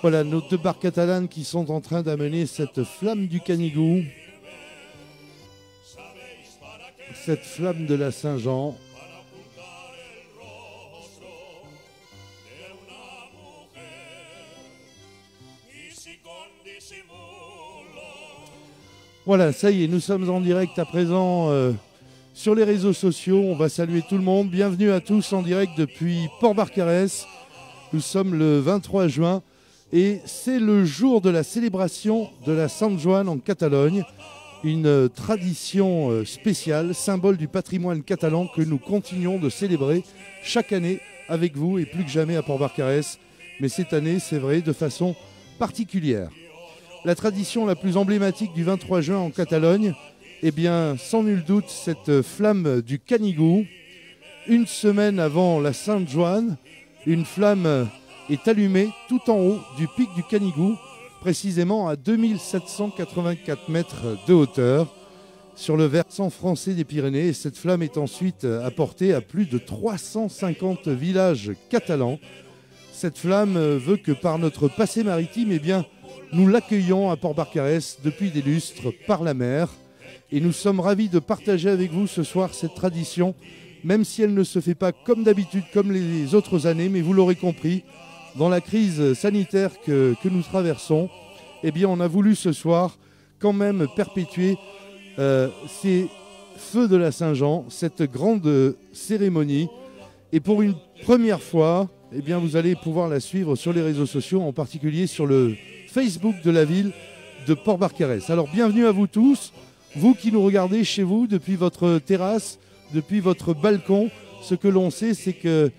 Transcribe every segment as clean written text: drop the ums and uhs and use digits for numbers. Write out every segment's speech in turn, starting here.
Voilà nos deux barques catalanes qui sont en train d'amener cette flamme du Canigou, cette flamme de la Saint-Jean. Voilà, ça y est, nous sommes en direct à présent sur les réseaux sociaux. On va saluer tout le monde. Bienvenue à tous en direct depuis Port-Barcarès. Nous sommes le 23 juin et c'est le jour de la célébration de la Sant Joan en Catalogne. Une tradition spéciale, symbole du patrimoine catalan que nous continuons de célébrer chaque année avec vous et plus que jamais à Port-Barcarès. Mais cette année, c'est vrai, de façon particulière. La tradition la plus emblématique du 23 juin en Catalogne, eh bien, sans nul doute, cette flamme du Canigou. Une semaine avant la Sant Joan, une flamme est allumée tout en haut du pic du Canigou, précisément à 2784 mètres de hauteur, sur le versant français des Pyrénées. Et cette flamme est ensuite apportée à plus de 350 villages catalans. Cette flamme veut que par notre passé maritime, eh bien, nous l'accueillons à Port-Barcarès depuis des lustres par la mer. Et nous sommes ravis de partager avec vous ce soir cette tradition, même si elle ne se fait pas comme d'habitude, comme les autres années. Mais vous l'aurez compris, dans la crise sanitaire que nous traversons, eh bien, on a voulu ce soir quand même perpétuer ces feux de la Saint-Jean, cette grande cérémonie. Et pour une première fois, eh bien, vous allez pouvoir la suivre sur les réseaux sociaux, en particulier sur le Facebook de la ville de Port-Barcarès. Alors bienvenue à vous tous, vous qui nous regardez chez vous depuis votre terrasse, depuis votre balcon. Ce que l'on sait, c'est que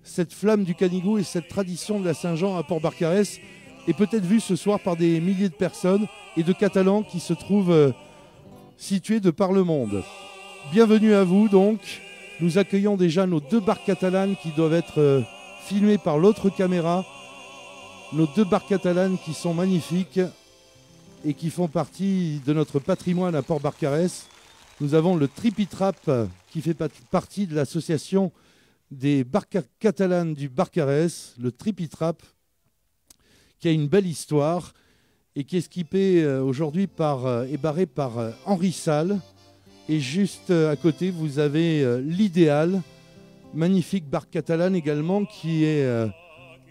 cette flamme du Canigou et cette tradition de la Saint-Jean à Port-Barcarès est peut-être vue ce soir par des milliers de personnes et de Catalans qui se trouvent situés de par le monde. Bienvenue à vous donc. Nous accueillons déjà nos deux barques catalanes qui doivent être filmées par l'autre caméra. Nos deux barques catalanes qui sont magnifiques et qui font partie de notre patrimoine à Port-Barcarès. Nous avons le Tripitrap qui fait partie de l'association des barques catalanes du Barcarès, le Tripitrap, qui a une belle histoire et qui est équipé aujourd'hui et barré par Henri Sall. Et juste à côté, vous avez l'Idéal, magnifique barque catalane également, qui est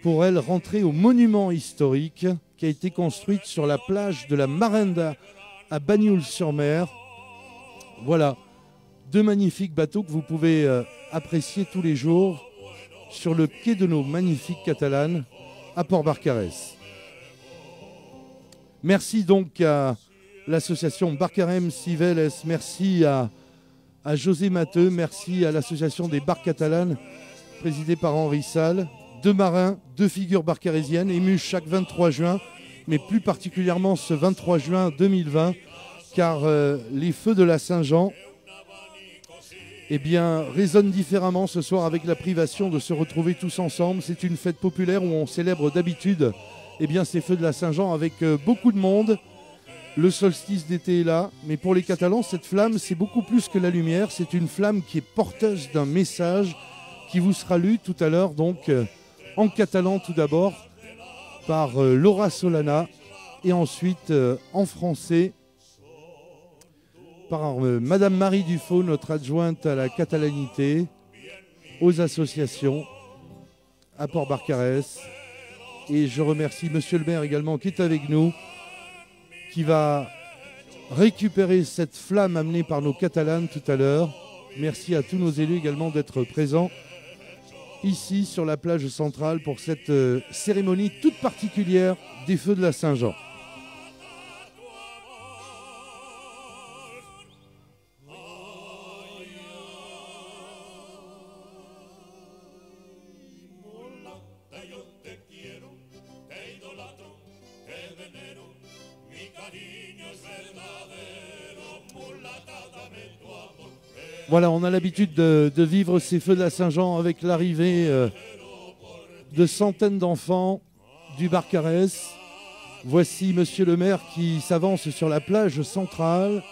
pour elle rentrée au monument historique, qui a été construite sur la plage de la Marenda à Bagnoul-sur-Mer. Voilà, deux magnifiques bateaux que vous pouvez apprécier tous les jours sur le quai de nos magnifiques catalanes à Port-Barcarès. Merci donc à l'association Barcarem Civeles, merci à José Matteux, merci à l'association des barques catalanes présidée par Henri Sall. Deux marins, deux figures barcarésiennes émues chaque 23 juin, mais plus particulièrement ce 23 juin 2020, car les feux de la Saint-Jean eh bien, résonnent différemment ce soir avec la privation de se retrouver tous ensemble. C'est une fête populaire où on célèbre d'habitude eh bien, ces feux de la Saint-Jean avec beaucoup de monde. Le solstice d'été est là, mais pour les Catalans, cette flamme, c'est beaucoup plus que la lumière. C'est une flamme qui est porteuse d'un message qui vous sera lu tout à l'heure, donc en catalan tout d'abord, par Laura Solana, et ensuite en français par Madame Marie Dufaux, notre adjointe à la catalanité, aux associations à Port-Barcarès. Et je remercie Monsieur le maire également qui est avec nous, qui va récupérer cette flamme amenée par nos Catalanes tout à l'heure. Merci à tous nos élus également d'être présents ici sur la plage centrale pour cette cérémonie toute particulière des feux de la Saint-Jean. Voilà, on a l'habitude de vivre ces feux de la Saint-Jean avec l'arrivée de centaines d'enfants du Barcarès. Voici Monsieur le maire qui s'avance sur la plage centrale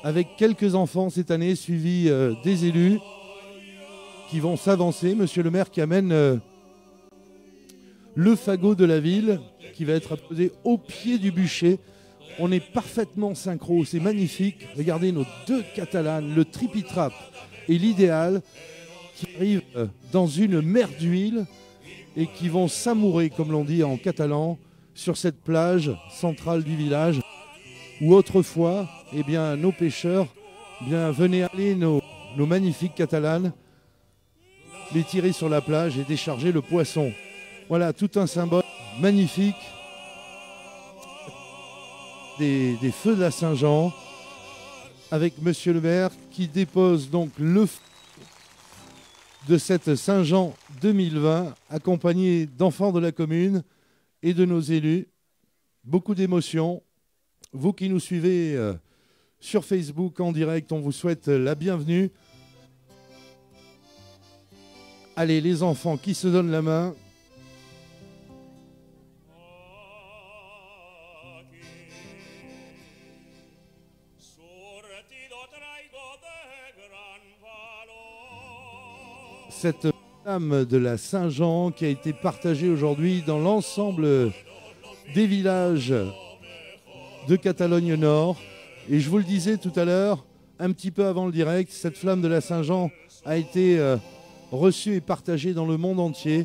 avec quelques enfants cette année, suivis des élus qui vont s'avancer. Monsieur le maire qui amène le fagot de la ville, qui va être apposé au pied du bûcher. On est parfaitement synchro, c'est magnifique. Regardez nos deux catalanes, le tripitrap et l'idéal, qui arrivent dans une mer d'huile et qui vont s'amourer, comme l'on dit en catalan, sur cette plage centrale du village, où autrefois, eh bien, nos pêcheurs venaient aller nos magnifiques catalanes, les tirer sur la plage et décharger le poisson. Voilà, tout un symbole magnifique des feux de la Saint-Jean, avec Monsieur le maire qui dépose donc le feu de cette Saint-Jean 2020, accompagné d'enfants de la commune et de nos élus. Beaucoup d'émotions. Vous qui nous suivez sur Facebook en direct, on vous souhaite la bienvenue. Allez, les enfants qui se donnent la main. Cette flamme de la Saint-Jean qui a été partagée aujourd'hui dans l'ensemble des villages de Catalogne Nord. Et je vous le disais tout à l'heure, un petit peu avant le direct, cette flamme de la Saint-Jean a été reçue et partagée dans le monde entier,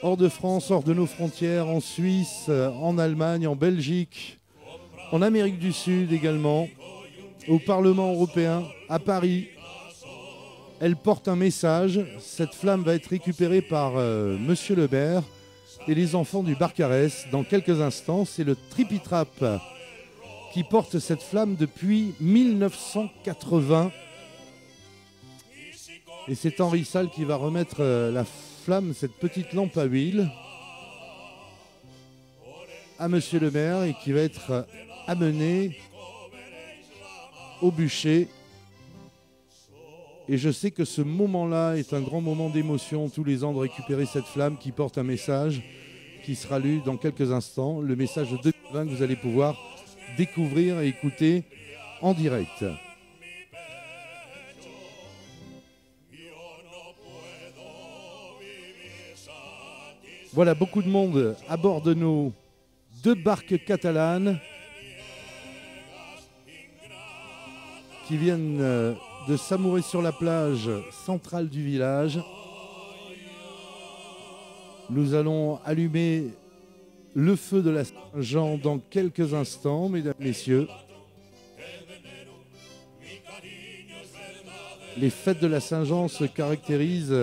hors de France, hors de nos frontières, en Suisse, en Allemagne, en Belgique, en Amérique du Sud également, au Parlement européen, à Paris. Elle porte un message. Cette flamme va être récupérée par Monsieur le maire et les enfants du Barcarès dans quelques instants. C'est le tripitrap qui porte cette flamme depuis 1980. Et c'est Henri Salle qui va remettre la flamme, cette petite lampe à huile, à Monsieur le maire et qui va être amenée au bûcher. Et je sais que ce moment-là est un grand moment d'émotion tous les ans de récupérer cette flamme qui porte un message qui sera lu dans quelques instants. Le message de 2020 que vous allez pouvoir découvrir et écouter en direct. Voilà, beaucoup de monde à bord de nos deux barques catalanes qui viennent de s'amourer sur la plage centrale du village. Nous allons allumer le feu de la Saint-Jean dans quelques instants, mesdames, messieurs. Les fêtes de la Saint-Jean se caractérisent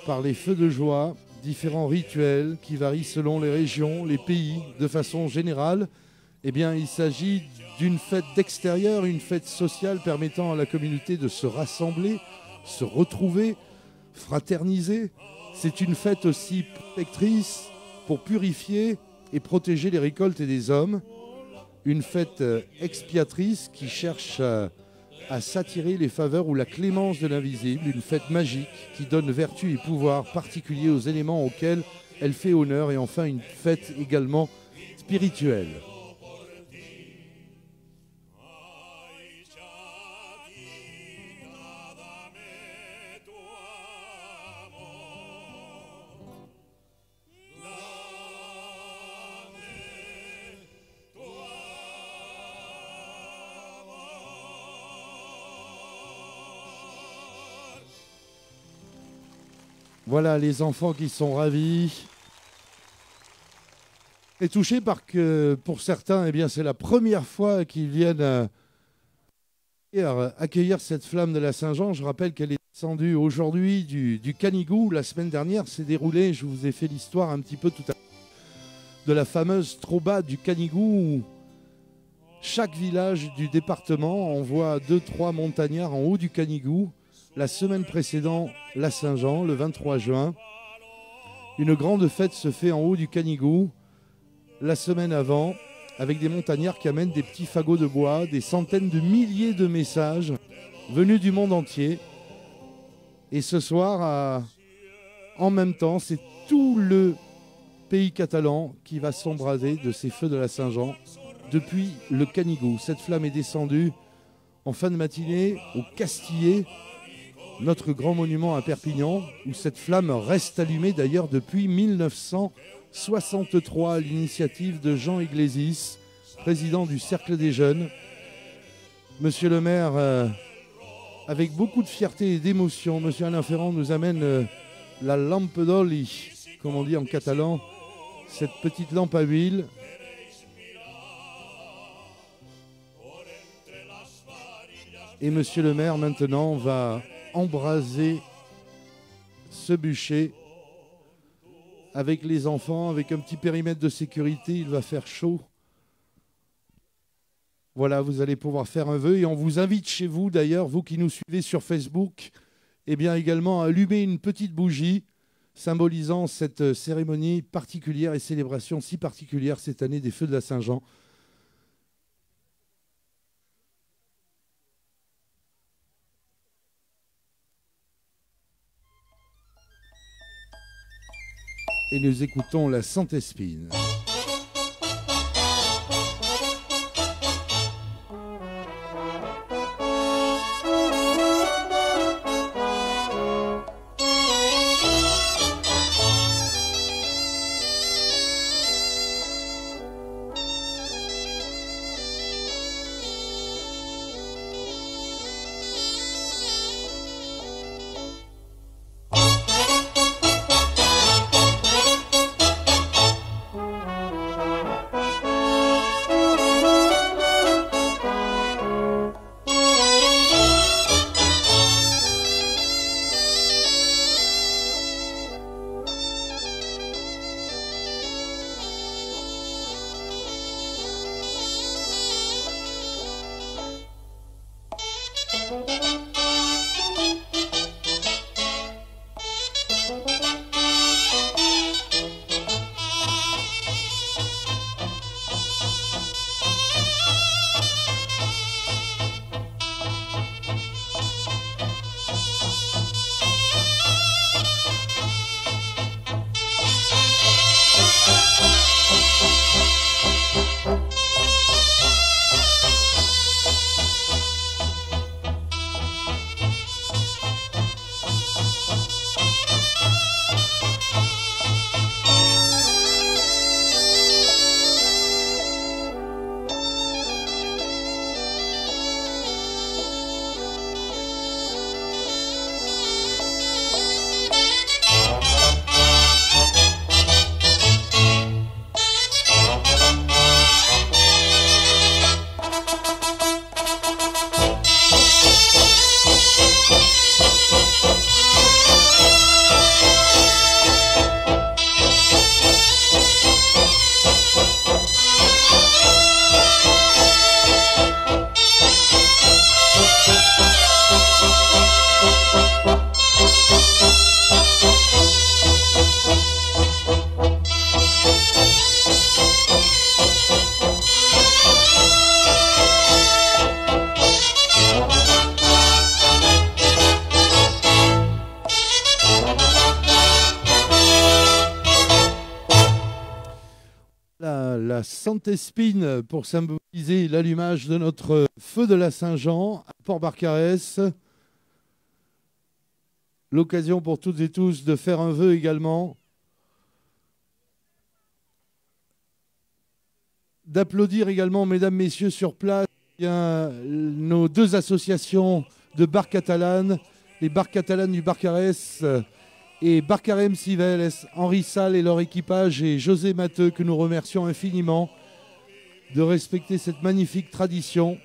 par les feux de joie, différents rituels qui varient selon les régions, les pays. De façon générale, eh bien, il s'agit d'une fête d'extérieur, une fête sociale permettant à la communauté de se rassembler, se retrouver, fraterniser. C'est une fête aussi protectrice pour purifier et protéger les récoltes et les hommes. Une fête expiatrice qui cherche à s'attirer les faveurs ou la clémence de l'invisible. Une fête magique qui donne vertu et pouvoir particuliers aux éléments auxquels elle fait honneur. Et enfin, une fête également spirituelle. Voilà les enfants qui sont ravis et touchés par que pour certains, eh bien, c'est la première fois qu'ils viennent accueillir cette flamme de la Saint-Jean. Je rappelle qu'elle est descendue aujourd'hui du Canigou. La semaine dernière s'est déroulée, je vous ai fait l'histoire un petit peu tout à l'heure, de la fameuse Troba du Canigou. Où chaque village du département envoie 2-3 montagnards en haut du Canigou. La semaine précédente, la Saint-Jean, le 23 juin. Une grande fête se fait en haut du Canigou. La semaine avant, avec des montagnards qui amènent des petits fagots de bois, des centaines de milliers de messages venus du monde entier. Et ce soir, en même temps, c'est tout le pays catalan qui va s'embraser de ces feux de la Saint-Jean depuis le Canigou. Cette flamme est descendue en fin de matinée au Castillet, notre grand monument à Perpignan, où cette flamme reste allumée d'ailleurs depuis 1980. 63 à l'initiative de Jean Iglesis, président du Cercle des Jeunes. Monsieur le maire, avec beaucoup de fierté et d'émotion, monsieur Alain Ferrand nous amène la lampe d'oli, comme on dit en catalan, cette petite lampe à huile. Et monsieur le maire maintenant va embraser ce bûcher avec les enfants, avec un petit périmètre de sécurité. Il va faire chaud. Voilà, vous allez pouvoir faire un vœu et on vous invite chez vous d'ailleurs, vous qui nous suivez sur Facebook, eh bien également à allumer une petite bougie symbolisant cette cérémonie particulière et célébration si particulière cette année des Feux de la Saint-Jean. Et nous écoutons la Santespine. La Santespine pour symboliser l'allumage de notre feu de la Saint-Jean à Port-Barcarès. L'occasion pour toutes et tous de faire un vœu également. D'applaudir également, mesdames, messieurs, sur place, nos deux associations de bar catalanes, les bars catalanes du Barcarès et Barcarem Civeles, Henri Salle et leur équipage et José Matteux, que nous remercions infiniment de respecter cette magnifique tradition.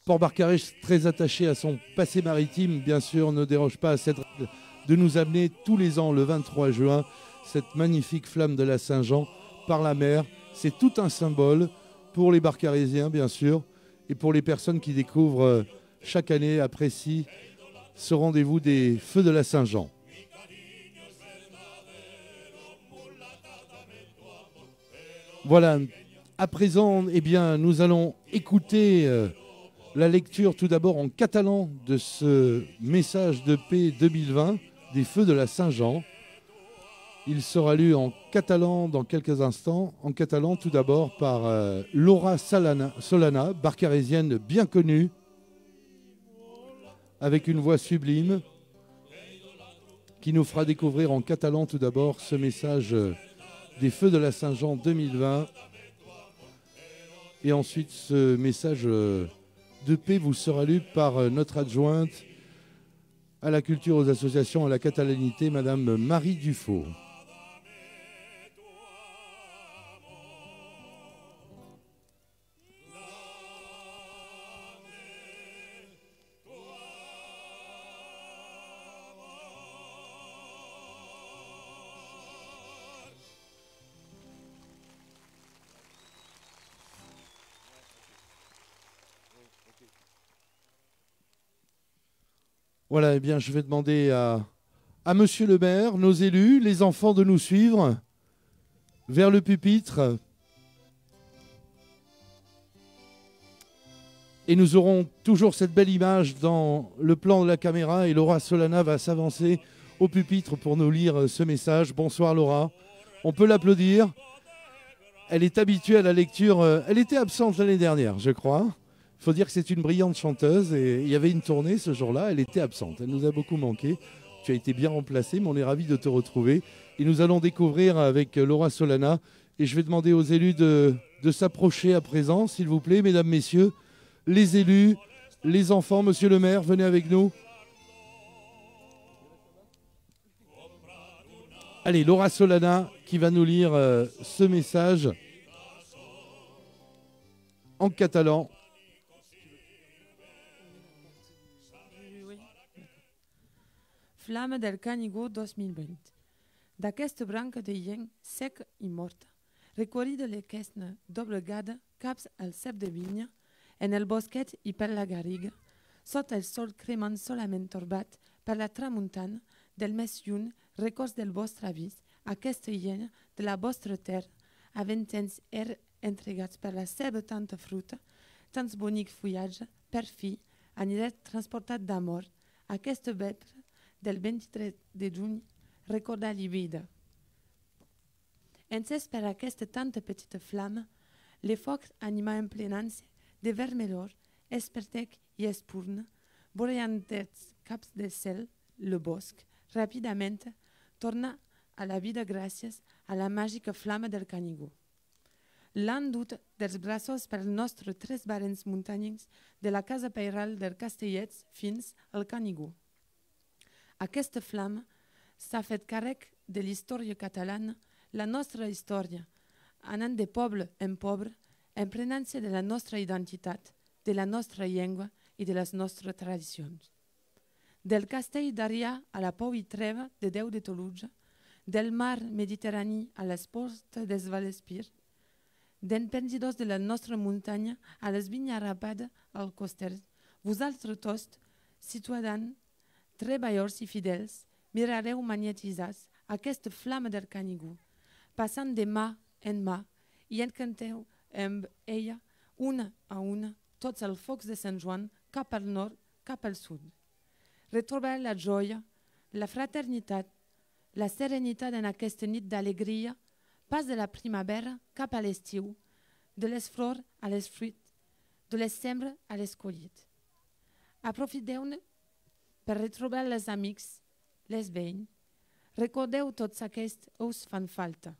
Port-Barcarès, très attaché à son passé maritime, bien sûr, ne déroge pas à cette règle de nous amener tous les ans, le 23 juin, cette magnifique flamme de la Saint-Jean par la mer. C'est tout un symbole pour les Barcarésiens, bien sûr, et pour les personnes qui découvrent chaque année, apprécient ce rendez-vous des Feux de la Saint-Jean. Voilà, à présent, eh bien, nous allons écouter la lecture tout d'abord en catalan de ce message de paix 2020 des Feux de la Saint-Jean. Il sera lu en catalan dans quelques instants, en catalan tout d'abord par Laura Solana, barcarésienne bien connue, avec une voix sublime, qui nous fera découvrir en catalan tout d'abord ce message des Feux de la Saint-Jean 2020. Et ensuite, ce message de paix vous sera lu par notre adjointe à la culture, aux associations, à la catalanité, Madame Marie Dufaux. Voilà, eh bien, je vais demander à Monsieur le maire, nos élus, les enfants de nous suivre vers le pupitre. Et nous aurons toujours cette belle image dans le plan de la caméra et Laura Solana va s'avancer au pupitre pour nous lire ce message. Bonsoir Laura, on peut l'applaudir. Elle est habituée à la lecture, elle était absente l'année dernière, je crois. Il faut dire que c'est une brillante chanteuse et il y avait une tournée ce jour-là, elle était absente, elle nous a beaucoup manqué. Tu as été bien remplacée, mais on est ravis de te retrouver. Et nous allons découvrir avec Laura Solana, et je vais demander aux élus de s'approcher à présent, s'il vous plaît, mesdames, messieurs, les élus, les enfants, monsieur le maire, venez avec nous. Allez, Laura Solana qui va nous lire ce message en catalan. Flama del Canigó 2020. D'aquesta branca de llenc sec i morta, recorrida l'esquesna doblegada caps al cep de vinya, en el bosquet i per la garriga, sota el sol cremant solament torbat per la tramuntana del mes lluny, records del vostre avís, aquesta llenya de la vostra terra, havent-ens entregats per la seva tanta fruta, tants bonic fullatge, per fi, aniret transportat d'amor, aquesta vespre del 23 de juny, recordar-li vida. Encès per aquesta tanta petita flama, le focs anima emplenant-se de vermelor, espertec i espurna, vorejant dels caps del cel, le bosc, ràpidament torna a la vida gràcies a la màgica flama del Canigó. L'han dut dels braços per nostres tres barrens muntanyencs de la casa pairal del Castellets fins al Canigó. Aquesta flama s'ha fet càrrec de l'història catalana, la nostra història, anant de poble en poble, emprenant-se de la nostra identitat, de la nostra llengua i de les nostres tradicions. Del castell d'Arià a la Pou i Treva de Déu de Toluja, del mar Mediterrani a les portes des Vallespir, d'en pendidors de la nostra muntanya a les vinyes rapades al costat, vosaltres tots, ciutadans, treballadors i fidels, mirareu magnetitzats aquesta flama del Canigó, passant de mà en mà i encanteu amb ella, una a una, tots els focs de Sant Joan cap al nord, cap al sud. Retrobar la joia, la fraternitat, la serenitat en aquesta nit d'alegria, pas de la primavera cap a l'estiu, de les flors a les fruits, de les sembres a les collites. Aprofiteu-ne per retrobar les amics, les veïns, recordeu tots aquests us fan falta.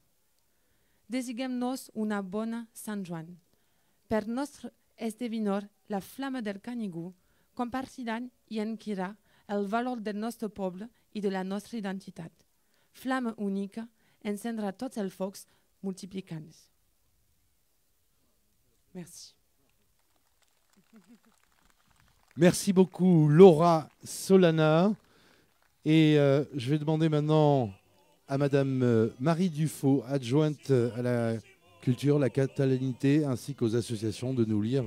Desiguem-nos una bona Sant Joan. Per nostre esdevenir, la flama del Canigó compartiran i enquirà el valor del nostre poble i de la nostra identitat. Flama única encendrà tots els focs multiplicants. Merci. Merci beaucoup Laura Solana. Et je vais demander maintenant à Madame Marie Dufaux, adjointe à la culture, la catalanité, ainsi qu'aux associations, de nous lire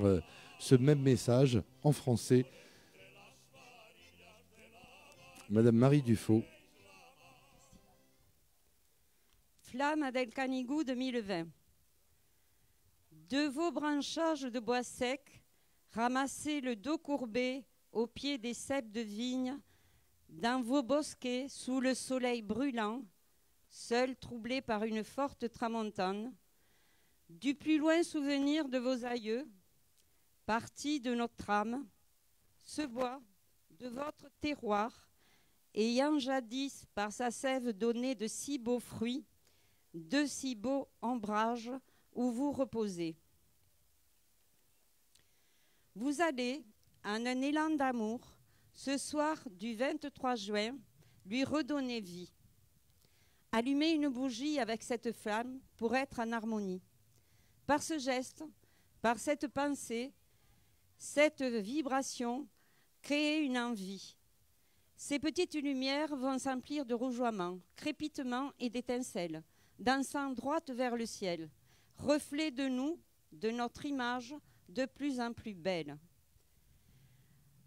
ce même message en français. Madame Marie Dufaux. Flamme del Canigó 2020. De vos branchages de bois secs, ramassez le dos courbé au pied des ceps de vigne, dans vos bosquets sous le soleil brûlant, seuls troublés par une forte tramontane, du plus loin souvenir de vos aïeux, partis de notre âme, ce bois de votre terroir ayant jadis par sa sève donné de si beaux fruits, de si beaux ombrages où vous reposez. Vous allez, en un élan d'amour, ce soir du 23 juin, lui redonner vie. Allumez une bougie avec cette flamme pour être en harmonie. Par ce geste, par cette pensée, cette vibration, créez une envie. Ces petites lumières vont s'emplir de rougeoiements, crépitements et d'étincelles, dansant droite vers le ciel, reflet de nous, de notre image, de plus en plus belle.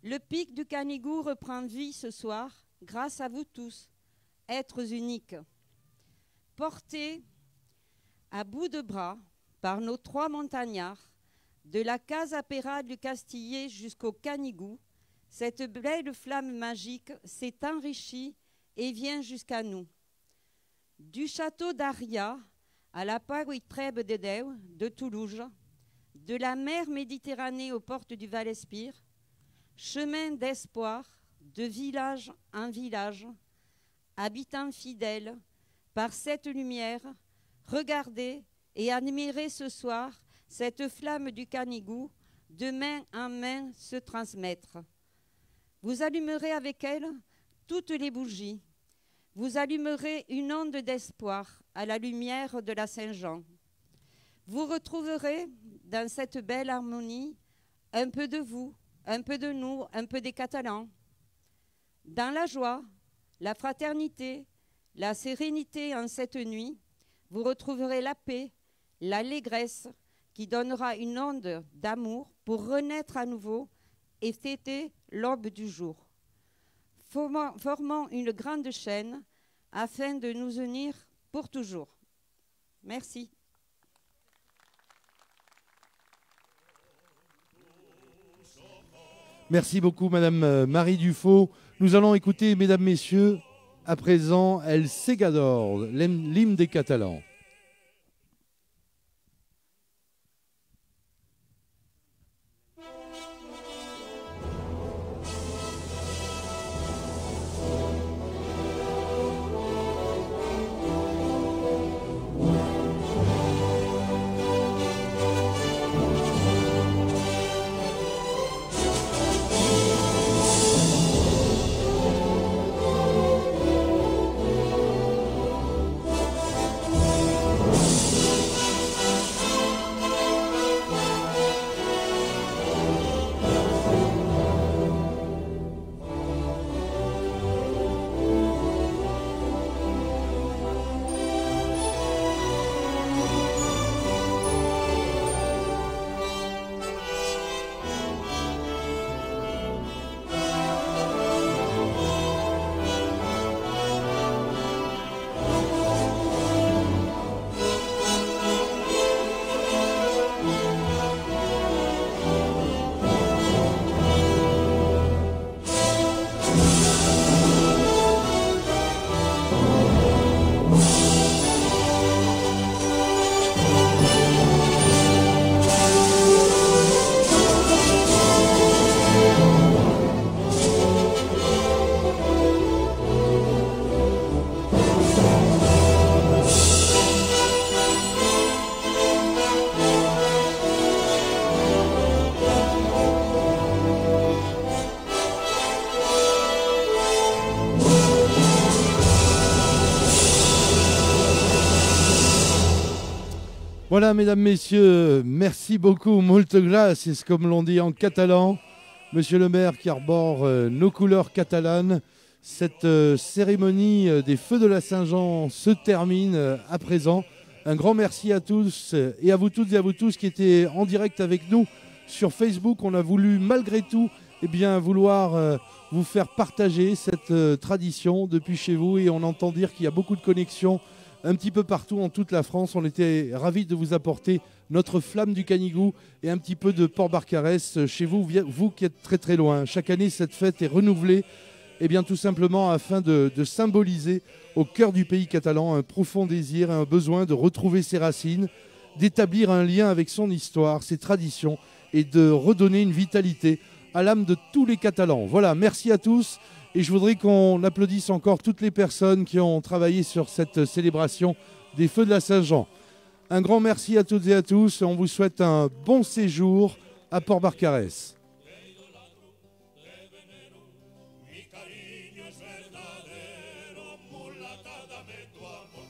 Le pic du Canigou reprend vie ce soir, grâce à vous tous, êtres uniques. Portés à bout de bras par nos 3 montagnards, de la Casa Pera du Castillet jusqu'au Canigou, cette belle flamme magique s'est enrichie et vient jusqu'à nous. Du château d'Aria à la Paris-Trèbe d'Edeu de Toulouse, de la mer Méditerranée aux portes du Val-Espire, chemin d'espoir, de village en village, habitants fidèles, par cette lumière, regardez et admirez ce soir cette flamme du Canigou de main en main se transmettre. Vous allumerez avec elle toutes les bougies. Vous allumerez une onde d'espoir à la lumière de la Saint-Jean. Vous retrouverez dans cette belle harmonie un peu de vous, un peu de nous, un peu des Catalans. Dans la joie, la fraternité, la sérénité en cette nuit, vous retrouverez la paix, l'allégresse qui donnera une onde d'amour pour renaître à nouveau et fêter l'aube du jour. Formons une grande chaîne afin de nous unir pour toujours. Merci. Merci beaucoup, Madame Marie Dufaux. Nous allons écouter, mesdames, messieurs, à présent, El Segador, l'hymne des Catalans. Voilà, mesdames, messieurs, merci beaucoup, molte glace, c'est comme l'on dit en catalan. Monsieur le maire qui arbore nos couleurs catalanes. Cette cérémonie des Feux de la Saint-Jean se termine à présent. Un grand merci à tous et à vous toutes et à vous tous qui étaient en direct avec nous sur Facebook. On a voulu malgré tout vouloir vous faire partager cette tradition depuis chez vous et on entend dire qu'il y a beaucoup de connexions un petit peu partout en toute la France. On était ravis de vous apporter notre flamme du Canigou et un petit peu de Port-Barcarès chez vous, vous qui êtes très très loin. Chaque année, cette fête est renouvelée tout simplement afin de symboliser au cœur du pays catalan un profond désir, un besoin de retrouver ses racines, d'établir un lien avec son histoire, ses traditions et de redonner une vitalité à l'âme de tous les Catalans. Voilà, merci à tous Et je voudrais qu'on applaudisse encore toutes les personnes qui ont travaillé sur cette célébration des Feux de la Saint-Jean. Un grand merci à toutes et à tous. On vous souhaite un bon séjour à Port-Barcarès. Mi cariño es verdadero, mulata, dame tu amor.